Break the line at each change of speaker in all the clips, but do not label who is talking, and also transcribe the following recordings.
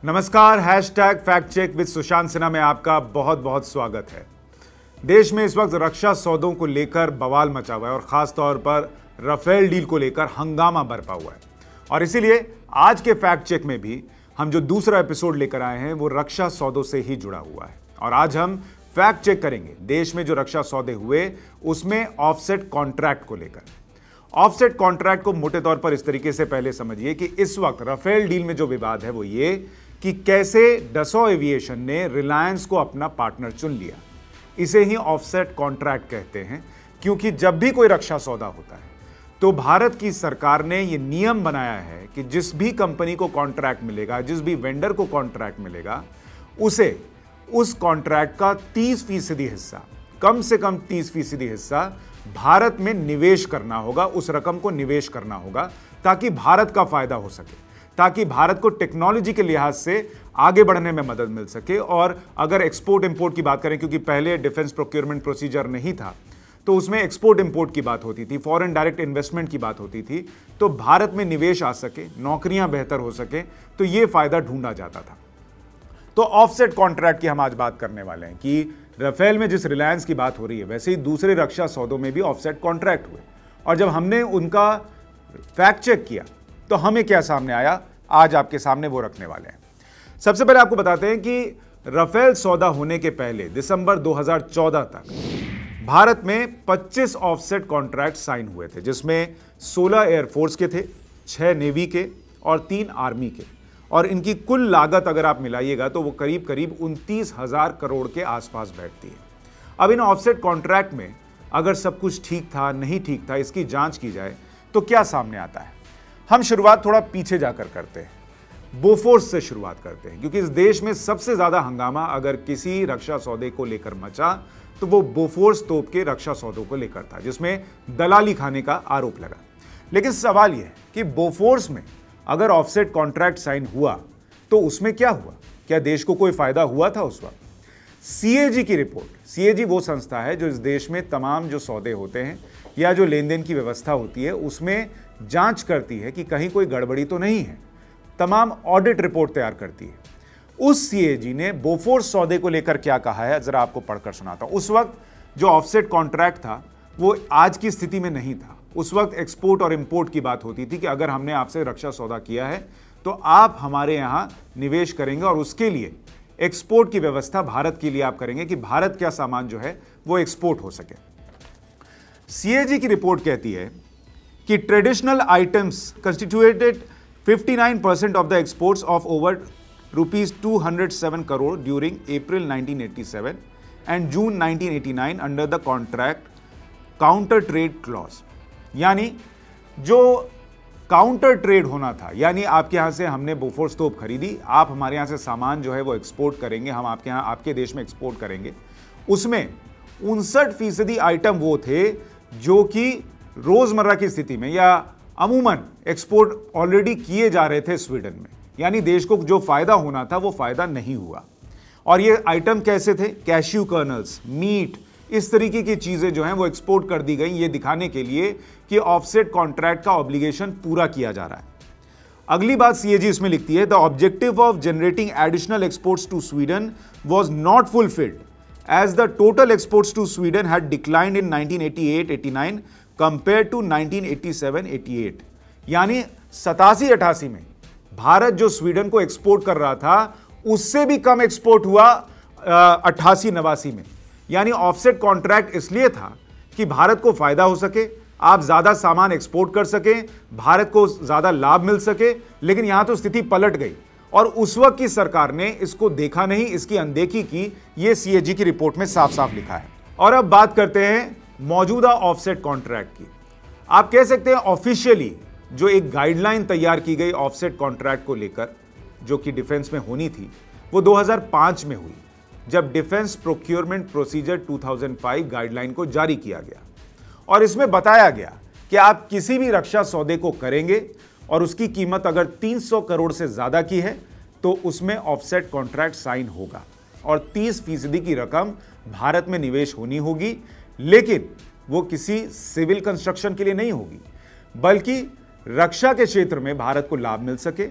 नमस्कार। Hashtag fact check with Sushant Sinha में आपका बहुत बहुत स्वागत है। देश में इस वक्त रक्षा सौदों को लेकर बवाल मचा हुआ है और खास तौर पर राफेल डील को लेकर हंगामा बरपा हुआ है। और इसीलिए आज के फैक्ट चेक में भी हम जो दूसरा एपिसोड लेकर आए हैं वो रक्षा सौदों से ही जुड़ा हुआ है। और आज हम फैक्ट चेक करेंगे देश में जो रक्षा सौदे हुए उसमें ऑफसेट कॉन्ट्रैक्ट को लेकर। ऑफसेट कॉन्ट्रैक्ट को मोटे तौर पर इस तरीके से पहले समझिए कि इस वक्त राफेल डील में जो विवाद है वो ये कि कैसे डसॉ एविएशन ने रिलायंस को अपना पार्टनर चुन लिया। इसे ही ऑफसेट कॉन्ट्रैक्ट कहते हैं, क्योंकि जब भी कोई रक्षा सौदा होता है तो भारत की सरकार ने यह नियम बनाया है कि जिस भी कंपनी को कॉन्ट्रैक्ट मिलेगा, जिस भी वेंडर को कॉन्ट्रैक्ट मिलेगा, उसे उस कॉन्ट्रैक्ट का 30% हिस्सा, कम से कम 30% हिस्सा भारत में निवेश करना होगा, उस रकम को निवेश करना होगा ताकि भारत का फायदा हो सके, ताकि भारत को टेक्नोलॉजी के लिहाज से आगे बढ़ने में मदद मिल सके। और अगर एक्सपोर्ट इंपोर्ट की बात करें, क्योंकि पहले डिफेंस प्रोक्योरमेंट प्रोसीजर नहीं था तो उसमें एक्सपोर्ट इंपोर्ट की बात होती थी, फॉरेन डायरेक्ट इन्वेस्टमेंट की बात होती थी, तो भारत में निवेश आ सके, नौकरियां बेहतर हो सके, तो यह फायदा ढूंढा जाता था। तो ऑफसेट कॉन्ट्रैक्ट की हम आज बात करने वाले हैं कि राफेल में जिस रिलायंस की बात हो रही है वैसे ही दूसरे रक्षा सौदों में भी ऑफसेट कॉन्ट्रैक्ट हुए। और जब हमने उनका फैक्ट चेक किया तो हमें क्या सामने आया, आज आपके सामने वो रखने वाले हैं। सबसे पहले आपको बताते हैं कि राफेल सौदा होने के पहले दिसंबर 2014 तक भारत में 25 ऑफसेट कॉन्ट्रैक्ट साइन हुए थे, जिसमें 16 एयरफोर्स के थे, 6 नेवी के और 3 आर्मी के। और इनकी कुल लागत अगर आप मिलाइएगा तो वो करीब करीब 29,000 करोड़ के आसपास बैठती है। अब इन ऑफसेट कॉन्ट्रैक्ट में अगर सब कुछ ठीक था नहीं ठीक था, इसकी जांच की जाए तो क्या सामने आता है। हम शुरुआत थोड़ा पीछे जाकर करते हैं, बोफोर्स से शुरुआत करते हैं, क्योंकि इस देश में सबसे ज्यादा हंगामा अगर किसी रक्षा सौदे को लेकर मचा तो वो बोफोर्स तोप के रक्षा सौदों को लेकर था, जिसमें दलाली खाने का आरोप लगा। लेकिन सवाल यह है कि बोफोर्स में अगर ऑफसेट कॉन्ट्रैक्ट साइन हुआ तो उसमें क्या हुआ, क्या देश को कोई फायदा हुआ था उस वक्त। सीएजी की रिपोर्ट, सीएजी वो संस्था है जो इस देश में तमाम जो सौदे होते हैं या जो लेन देन की व्यवस्था होती है उसमें जांच करती है कि कहीं कोई गड़बड़ी तो नहीं है, तमाम ऑडिट रिपोर्ट तैयार करती है। उस सीएजी ने बोफोर्स सौदे को लेकर क्या कहा है जरा आपको पढ़कर सुनाता हूं। उस वक्त जो ऑफसेट कॉन्ट्रैक्ट था वो आज की स्थिति में नहीं था। उस वक्त एक्सपोर्ट और इंपोर्ट की बात होती थी कि अगर हमने आपसे रक्षा सौदा किया है तो आप हमारे यहां निवेश करेंगे और उसके लिए एक्सपोर्ट की व्यवस्था भारत के लिए आप करेंगे कि भारत का सामान जो है वो एक्सपोर्ट हो सके। सीएजी की रिपोर्ट कहती है कि traditional items constituted 59% of the exports of over ₹207 crore during April 1987 and June 1989 under the contract counter trade clause. यानी जो काउंटर ट्रेड होना था, यानी आपके यहां से हमने बोफोर्स तोप खरीदी, आप हमारे यहां से सामान जो है वो एक्सपोर्ट करेंगे, हम आपके यहां आपके देश में एक्सपोर्ट करेंगे, उसमें 59% आइटम वो थे जो कि रोजमर्रा की स्थिति में या अमूमन एक्सपोर्ट ऑलरेडी किए जा रहे थे स्वीडन में। यानी देश को जो फायदा होना था वो फायदा नहीं हुआ। और ये आइटम कैसे थे, कैश्यू कर्नल्स, मीट, इस तरीके की चीजें जो हैं वो एक्सपोर्ट कर दी गई, ये दिखाने के लिए कि ऑफसेट कॉन्ट्रैक्ट का ऑब्लिगेशन पूरा किया जा रहा है। अगली बात सीएजी इसमें लिखती है, the objective of generating additional exports to Sweden was not fulfilled as the total exports to Sweden had declined in 1988-89 compared to 1987-88। यानी 87-88 में भारत जो स्वीडन को एक्सपोर्ट कर रहा था उससे भी कम एक्सपोर्ट हुआ 88-89 में। यानी ऑफसेट कॉन्ट्रैक्ट इसलिए था कि भारत को फायदा हो सके, आप ज्यादा सामान एक्सपोर्ट कर सके, भारत को ज्यादा लाभ मिल सके। लेकिन यहां तो स्थिति पलट गई और उस वक्त की सरकार ने इसको देखा नहीं, इसकी अनदेखी की। यह सीएजी की रिपोर्ट में साफ साफ लिखा है। और अब बात करते हैं मौजूदा ऑफसेट कॉन्ट्रैक्ट की। आप कह सकते हैं ऑफिशियली जो एक गाइडलाइन तैयार की गई ऑफसेट कॉन्ट्रैक्ट को लेकर जो कि डिफेंस में होनी थी वो 2005 में हुई, जब डिफेंस प्रोक्योरमेंट प्रोसीजर 2005 गाइडलाइन को जारी किया गया। और इसमें बताया गया कि आप किसी भी रक्षा सौदे को करेंगे और उसकी कीमत अगर 300 करोड़ से ज्यादा की है तो उसमें ऑफसेट कॉन्ट्रैक्ट साइन होगा और 30% की रकम भारत में निवेश होनी होगी। लेकिन वो किसी सिविल कंस्ट्रक्शन के लिए नहीं होगी, बल्कि रक्षा के क्षेत्र में भारत को लाभ मिल सके,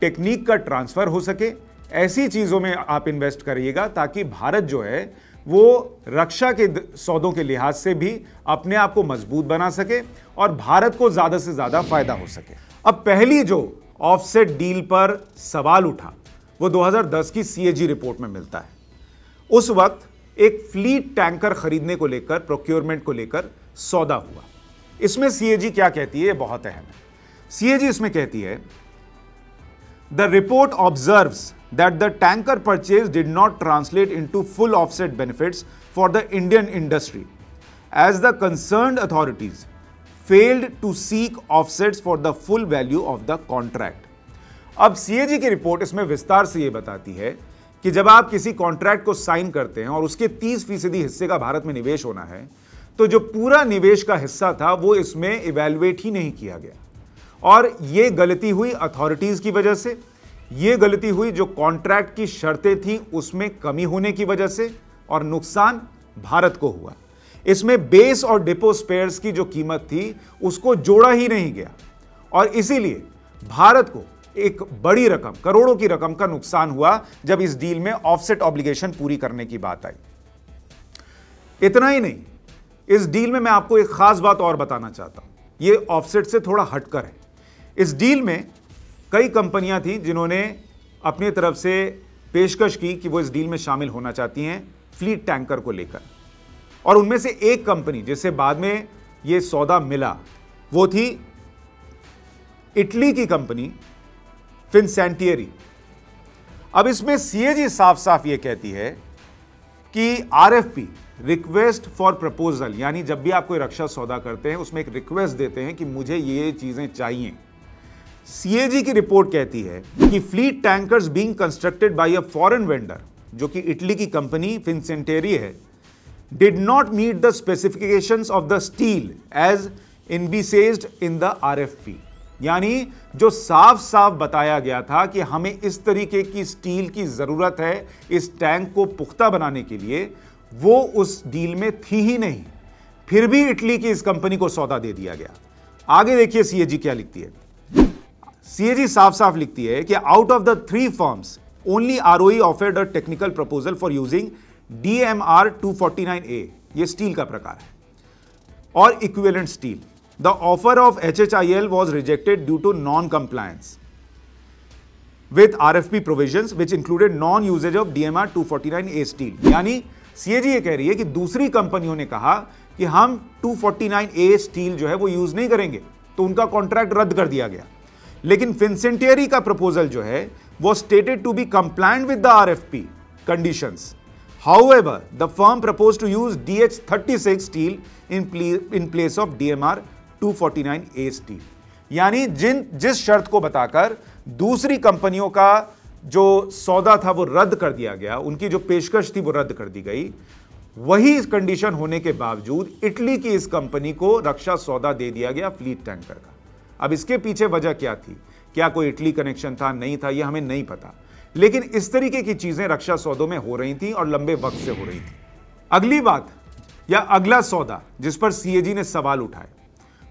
टेक्निक का ट्रांसफर हो सके, ऐसी चीजों में आप इन्वेस्ट करिएगा ताकि भारत जो है वो रक्षा के सौदों के लिहाज से भी अपने आप को मजबूत बना सके और भारत को ज्यादा से ज्यादा फायदा हो सके। अब पहली जो ऑफसेट डील पर सवाल उठा वो 2010 की सीएजी रिपोर्ट में मिलता है। उस वक्त एक फ्लीट टैंकर खरीदने को लेकर, प्रोक्योरमेंट को लेकर सौदा हुआ। इसमें सीएजी क्या कहती है, ये बहुत अहम है। सीएजी इसमें कहती है, the report observes that the tanker purchase did not translate into full offset benefits for the Indian industry, as the concerned authorities failed to seek offsets for the full value of the contract. अब CAG की report इसमें विस्तार से ये बताती है कि जब आप किसी कॉन्ट्रैक्ट को साइन करते हैं और उसके 30% हिस्से का भारत में निवेश होना है, तो जो पूरा निवेश का हिस्सा था वो इसमें इवैल्यूएट ही नहीं किया गया। और ये गलती हुई अथॉरिटीज की वजह से, ये गलती हुई जो कॉन्ट्रैक्ट की शर्तें थी उसमें कमी होने की वजह से, और नुकसान भारत को हुआ। इसमें बेस और डिपो स्पेयर्स की जो कीमत थी उसको जोड़ा ही नहीं गया और इसीलिए भारत को एक बड़ी रकम, करोड़ों की रकम का नुकसान हुआ जब इस डील में ऑफसेट ऑब्लिगेशन पूरी करने की बात आई। इतना ही नहीं, इस डील में मैं आपको एक खास बात और बताना चाहता हूं, यह ऑफसेट से थोड़ा हटकर है। इस डील में कई कंपनियां थीं जिन्होंने अपनी तरफ से पेशकश की कि वो इस डील में शामिल होना चाहती हैं फ्लीट टैंकर को लेकर, और उनमें से एक कंपनी जिसे बाद में ये सौदा मिला वो थी इटली की कंपनी फिनसेंटियरी। अब इसमें सीएजी साफ साफ ये कहती है कि आरएफपी, रिक्वेस्ट फॉर प्रपोजल, यानी जब भी आप कोई रक्षा सौदा करते हैं उसमें एक रिक्वेस्ट देते हैं कि मुझे ये चीजें चाहिए। सीएजी की रिपोर्ट कहती है कि fleet tankers being constructed by a foreign vendor, जो कि इटली की कंपनी फिनसेंटेरी है, did not meet the specifications of the steel as envisaged in the RFP. यानी जो साफ साफ बताया गया था कि हमें इस तरीके की स्टील की जरूरत है इस टैंक को पुख्ता बनाने के लिए, वो उस डील में थी ही नहीं। फिर भी इटली की इस कंपनी को सौदा दे दिया गया। आगे देखिए सीएजी क्या लिखती है। सीएजी साफ साफ लिखती है कि out of the 3 firms only ROE offered a technical proposal for using DMR 249A, ये स्टील का प्रकार है, और equivalent steel. The offer of HHIL was rejected due to non-compliance with RFP provisions which included non-usage of DMR 249A steel। यानी CAG ये कह रही है कि दूसरी कंपनियों ने कहा कि हम 249A स्टील जो है वो यूज नहीं करेंगे, तो उनका कॉन्ट्रैक्ट रद्द कर दिया गया। लेकिन फिनसेंटियरी का प्रपोजल जो है वो stated to be compliant with the RFP conditions. However, the firm proposed to use DH36 steel in place of DMR 249A steel। यानी जिस शर्त को बताकर दूसरी कंपनियों का जो सौदा था वो रद्द कर दिया गया, उनकी जो पेशकश थी वो रद्द कर दी गई, वही कंडीशन होने के बावजूद इटली की इस कंपनी को रक्षा सौदा दे दिया गया फ्लीट टैंकर का। अब इसके पीछे वजह क्या थी? क्या कोई इटली कनेक्शन था, नहीं था, यह हमें नहीं पता, लेकिन इस तरीके की चीजें रक्षा सौदों में हो रही थी और लंबे वक्त से हो रही थी। अगली बात या अगला सौदा जिस पर सीएजी ने सवाल उठाए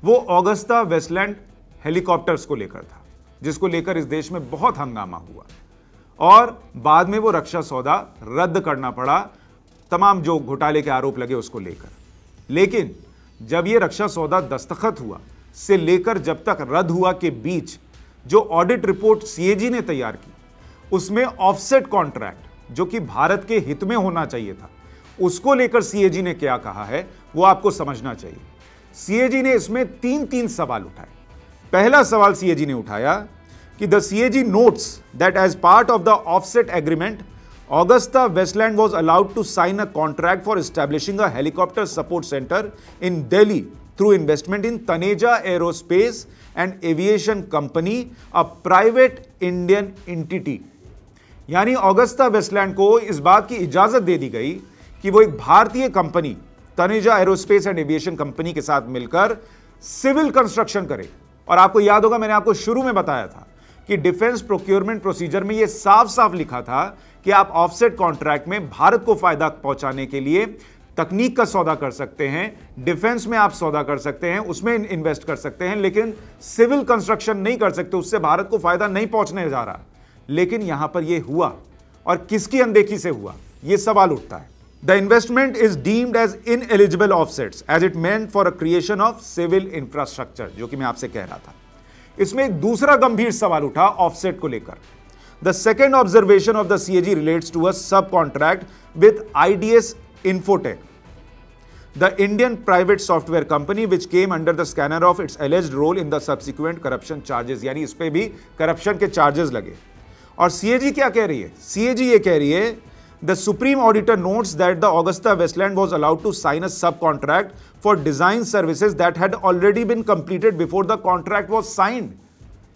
वो ऑगस्टा वेस्टलैंड हेलीकॉप्टर्स को लेकर था, जिसको लेकर इस देश में बहुत हंगामा हुआ और बाद में वो रक्षा सौदा रद्द करना पड़ा, तमाम जो घोटाले के आरोप लगे उसको लेकर। लेकिन जब ये रक्षा सौदा दस्तखत हुआ से लेकर जब तक रद्द हुआ के बीच जो ऑडिट रिपोर्ट सीएजी ने तैयार की, उसमें ऑफसेट कॉन्ट्रैक्ट जो कि भारत के हित में होना चाहिए था, उसको लेकर सीएजी ने क्या कहा है वो आपको समझना चाहिए। सीएजी ने इसमें 3 सवाल उठाए। पहला सवाल सीएजी ने उठाया कि the CAG notes that as part of the offset agreement Agusta Westland was allowed to sign a contract for establishing a helicopter support centre in Delhi through investment in Taneja Aerospace and Aviation Company, a private Indian entity। यानी Augusta Westland को इस बात की इजाजत दे दी गई कि वो एक भारतीय company Taneja aerospace and aviation company के साथ मिलकर सिविल कंस्ट्रक्शन करे। और आपको याद होगा मैंने आपको शुरू में बताया था कि डिफेंस प्रोक्योरमेंट प्रोसीजर में यह साफ साफ लिखा था कि आप ऑफसेट कॉन्ट्रैक्ट में भारत को फायदा पहुंचाने के लिए तकनीक का सौदा कर सकते हैं, डिफेंस में आप सौदा कर सकते हैं, उसमें इन्वेस्ट कर सकते हैं, लेकिन सिविल कंस्ट्रक्शन नहीं कर सकते, उससे भारत को फायदा नहीं पहुंचने जा रहा। लेकिन यहां पर यह हुआ, और किसकी अनदेखी से हुआ, यह सवाल उठता है। The investment is deemed as ineligible offsets as it meant for a creation of civil infrastructure, जो कि मैं आपसे कह रहा था। इसमें एक दूसरा गंभीर सवाल उठा ऑफसेट को लेकर। The second observation of the CAG relates to a subcontract with IDS Infotech, the Indian private software company which came under the scanner of its alleged role in the subsequent corruption charges। यानी इस पे भी corruption के charges लगे। और CAG क्या कह रही है? सीएजी ये कह रही है, the supreme auditor notes that the Augusta Westland was allowed to sign a subcontract for design services that had already been completed before the contract was signed।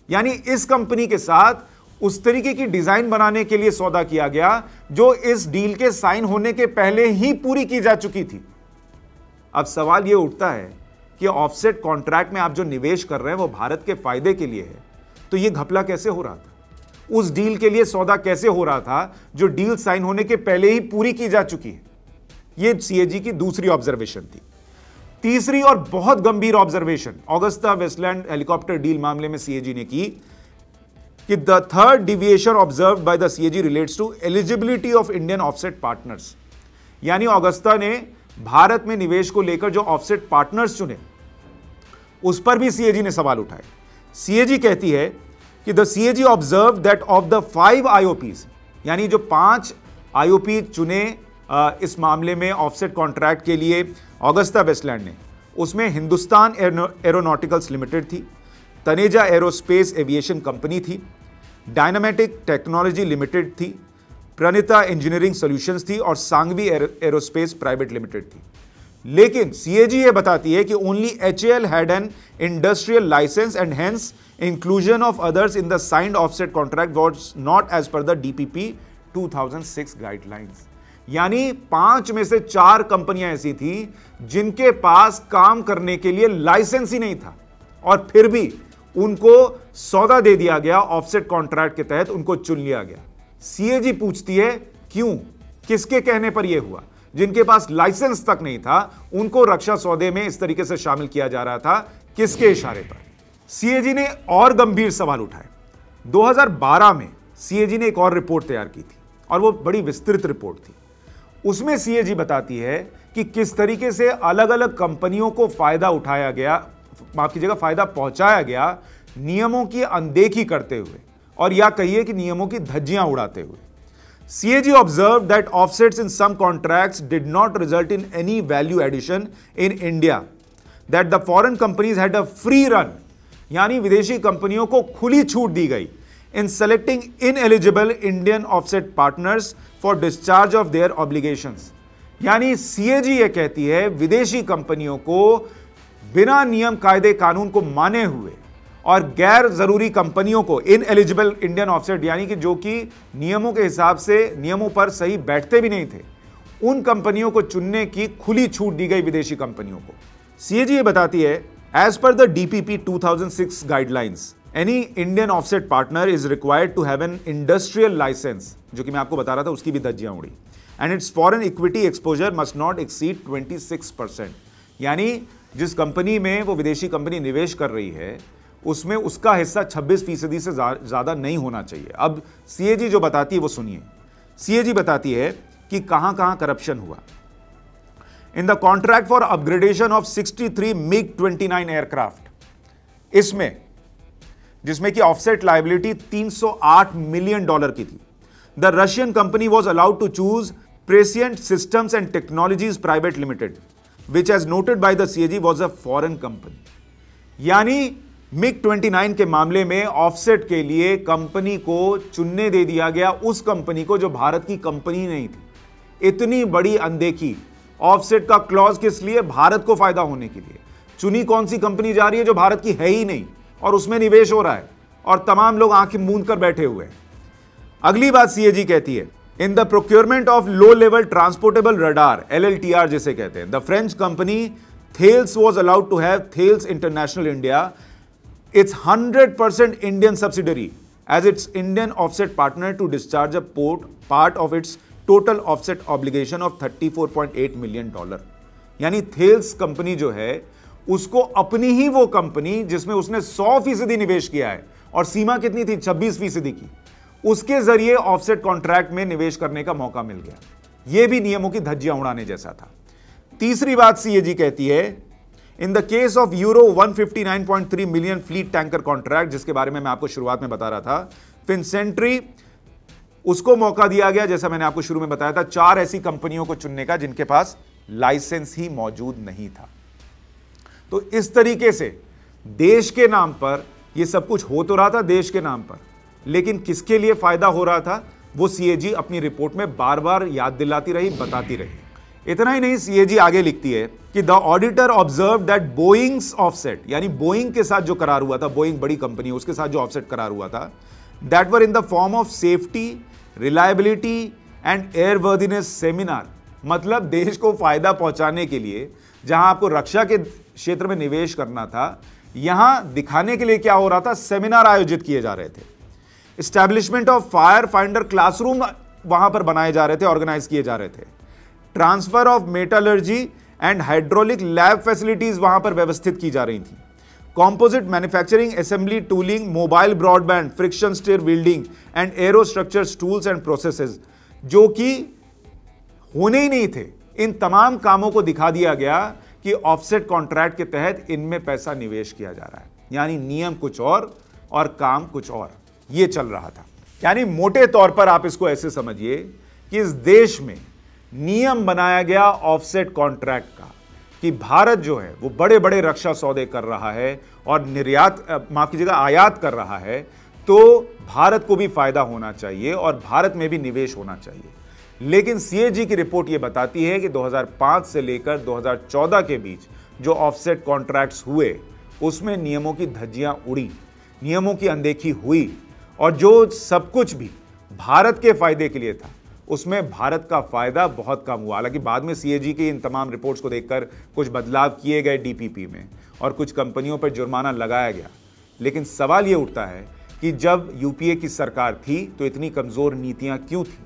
यानी इस कंपनी के साथ उस तरीके की डिजाइन बनाने के लिए सौदा किया गया जो इस डील के साइन होने के पहले ही पूरी की जा चुकी थी। अब सवाल यह उठता है कि ऑफसेट कॉन्ट्रैक्ट में आप जो निवेश कर रहे हैं वो भारत के फायदे के लिए है, तो यह घपला कैसे हो रहा था? उस डील के लिए सौदा कैसे हो रहा था जो डील साइन होने के पहले ही पूरी की जा चुकी है? यह सीएजी की दूसरी ऑब्जर्वेशन थी। तीसरी और बहुत गंभीर observation Agusta Westland helicopter deal मामले में सीएजी ने की कि the third deviation observed by the CAG relates to eligibility of Indian offset partners. यानी ऑगस्टा ने भारत में निवेश को लेकर जो ऑफसेट पार्टनर्स चुने उस पर भी सीएजी ने सवाल उठाए। सीएजी कहती है कि the CAG observe that of the 5 आईओपीज, यानी जो 5 आईओपी चुने इस मामले में ऑफसेट कॉन्ट्रैक्ट के लिए ऑगस्टा वेस्टलैंड ने, उसमें हिंदुस्तान एरोनॉटिकल्स लिमिटेड थी, तनेजा एरोस्पेस एविएशन कंपनी थी, डायनामेटिक टेक्नोलॉजी लिमिटेड थी, प्रणिता इंजीनियरिंग सॉल्यूशंस थी और सांघवी एरोस्पेस प्राइवेट लिमिटेड थी। लेकिन सीएजी ये बताती है कि only HAL had an industrial licence and hence inclusion of others in the signed offset contract was not as per the DPP 2006 guidelines. यानी 5 में से 4 कंपनियां ऐसी थी जिनके पास काम करने के लिए लाइसेंस ही नहीं था, और फिर भी उनको सौदा दे दिया गया, ऑफसेट कॉन्ट्रैक्ट के तहत उनको चुन लिया गया। सीएजी पूछती है क्यों, किसके कहने पर यह हुआ? जिनके पास लाइसेंस तक नहीं था उनको रक्षा सौदे में इस तरीके से शामिल किया जा रहा था, किसके इशारे पर? सीएजी ने और गंभीर सवाल उठाए। 2012 में सीएजी ने एक और रिपोर्ट तैयार की थी और वो बड़ी विस्तृत रिपोर्ट थी। उसमें सीएजी बताती है कि किस तरीके से अलग अलग कंपनियों को फायदा उठाया गया, माफ कीजिएगा, फायदा पहुंचाया गया नियमों की अनदेखी करते हुए, और या कहिए कि नियमों की धज्जियां उड़ाते हुए। CAG observed that offsets in some contracts did not result in any value addition in India, that the foreign companies had a free run, यानी विदेशी कंपनियों को खुली छूट दी गई in selecting ineligible Indian offset partners for discharge of their obligations। यानी CAG ये कहती है विदेशी कंपनियों को बिना नियम कायदे कानून को माने हुए और गैर जरूरी कंपनियों को इनएलिजिबल इंडियन ऑफसेट, यानी कि जो कि नियमों के हिसाब से नियमों पर सही बैठते भी नहीं थे, उन कंपनियों को चुनने की खुली छूट दी गई विदेशी कंपनियों को। सीएजी ये बताती है, as per the DPP 2006 guidelines any Indian offset partner is required to have an industrial licence, जो कि मैं आपको बता रहा था उसकी भी धज्जियां उड़ी, and it's foreign equity exposure must not exceed 26%। यानी जिस कंपनी में वो विदेशी कंपनी निवेश कर रही है उसमें उसका हिस्सा 26% से ज्यादा नहीं होना चाहिए। अब सीएजी जो बताती है वो सुनिए। सीएजी बताती है कि कहां कहां करप्शन हुआ। In the contract for upgradation of 63 MiG-29 aircraft, इसमें जिसमें कि ऑफसेट लायबिलिटी $308 मिलियन की थी, the Russian company was allowed to choose Prescient Systems and Technologies Private Limited, which as noted by the CAG was a foreign company। यानी MiG-29 के मामले में offset के लिए कंपनी को चुनने दे दिया गया उस कंपनी को जो भारत की कंपनी नहीं थी। इतनी बड़ी अनदेखी, ऑफसेट का क्लॉज किस लिए? भारत को फायदा होने के लिए। चुनी कौन सी कंपनी जा रही है जो भारत की है ही नहीं और उसमें निवेश हो रहा है और तमाम लोग आंखें मूंद कर बैठे हुए हैं। अगली बात सीएजी कहती है, in the procurement of low level transportable radar, LLTR जिसे कहते हैं, the French company Thales was allowed to have Thales International India, its 100% Indian subsidiary, as its Indian offset partner to discharge a part of its total offset obligation of $34.8 million. यानी Thales company जो है उसको अपनी ही वो company जिसमें उसने 100% निवेश किया है और सीमा कितनी थी 26% की, उसके जरिए ऑफसेट कॉन्ट्रैक्ट में निवेश करने का मौका मिल गया। यह भी नियमों की धज्जियां उड़ाने जैसा था। तीसरी बात सीएजी कहती है, in the case of euro 159.3 million fleet tanker contract, जिसके बारे में मैं आपको शुरुआत में बता रहा था, फिनसेंट्री उसको मौका दिया गया, जैसा मैंने आपको शुरू में बताया था, 4 ऐसी कंपनियों को चुनने का जिनके पास लाइसेंस ही मौजूद नहीं था। तो इस तरीके से देश के नाम पर यह सब कुछ हो तो रहा था, देश के नाम पर, लेकिन किसके लिए फायदा हो रहा था वो सीएजी अपनी रिपोर्ट में बार बार याद दिलाती रही, बताती रही। इतना ही नहीं, सीएजी आगे लिखती है कि the auditor observe that Boeing's offset, यानी बोइंग के साथ जो करार हुआ था, बोइंग बड़ी कंपनी है, उसके साथ जो ऑफसेट करार हुआ था, that were in the form of safety, reliability and airworthiness seminar. मतलब देश को फायदा पहुंचाने के लिए जहां आपको रक्षा के क्षेत्र में निवेश करना था, यहां दिखाने के लिए क्या हो रहा था, सेमिनार आयोजित किए जा रहे थे। Establishment of fire finder classroom वहां पर बनाए जा रहे थे, ऑर्गेनाइज किए जा रहे थे। Transfer of metallurgy and hydraulic lab facilities वहां पर व्यवस्थित की जा रही थी। Composite manufacturing, assembly, tooling, mobile broadband, friction stir welding and aerostructures, tools and processes, जो कि होने ही नहीं थे, इन तमाम कामों को दिखा दिया गया कि ऑफसेट कॉन्ट्रैक्ट के तहत इनमें पैसा निवेश किया जा रहा है। यानी नियम कुछ और काम कुछ और, यह चल रहा था। यानी मोटे तौर पर आप इसको ऐसे समझिए कि इस देश में नियम बनाया गया ऑफसेट कॉन्ट्रैक्ट का कि भारत जो है वो बड़े बड़े रक्षा सौदे कर रहा है और आयात कर रहा है, तो भारत को भी फायदा होना चाहिए और भारत में भी निवेश होना चाहिए। लेकिन सीएजी की रिपोर्ट यह बताती है कि 2005 से लेकर 2014 के बीच जो ऑफसेट कॉन्ट्रैक्ट्स हुए उसमें नियमों की धज्जियां उड़ी, नियमों की अनदेखी हुई, और जो सब कुछ भी भारत के फायदे के लिए था उसमें भारत का फायदा बहुत कम हुआ। हालांकि बाद में सीएजी की इन तमाम रिपोर्ट्स को देखकर कुछ बदलाव किए गए डीपीपी में और कुछ कंपनियों पर जुर्माना लगाया गया। लेकिन सवाल यह उठता है कि जब यूपीए की सरकार थी तो इतनी कमजोर नीतियां क्यों थी,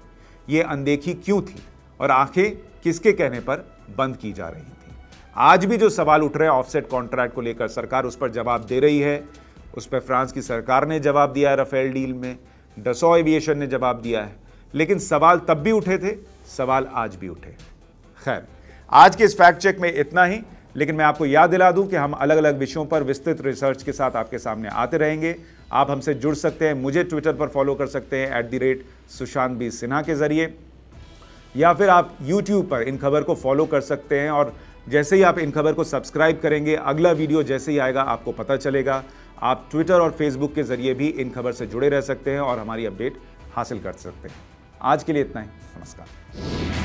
ये अनदेखी क्यों थी, और आंखें किसके कहने पर बंद की जा रही थी। आज भी जो सवाल उठ रहे हैं ऑफसेट कॉन्ट्रैक्ट को लेकर, सरकार उस पर जवाब दे रही है। उस पर फ्रांस की सरकार ने जवाब दिया है, राफेल डील में डसॉ एविएशन ने जवाब दिया है। लेकिन सवाल तब भी उठे थे, सवाल आज भी उठे। खैर, आज के इस फैक्ट चेक में इतना ही, लेकिन मैं आपको याद दिला दूं कि हम अलग अलग विषयों पर विस्तृत रिसर्च के साथ आपके सामने आते रहेंगे। आप हमसे जुड़ सकते हैं, मुझे ट्विटर पर फॉलो कर सकते हैं @सुशांत बी सिन्हा के जरिए, या फिर आप यूट्यूब पर इन खबर को फॉलो कर सकते हैं। और जैसे ही आप इन खबर को सब्सक्राइब करेंगे, अगला वीडियो जैसे ही आएगा आपको पता चलेगा। आप ट्विटर और फेसबुक के जरिए भी इन खबर से जुड़े रह सकते हैं और हमारी अपडेट हासिल कर सकते हैं। आज के लिए इतना ही, नमस्कार।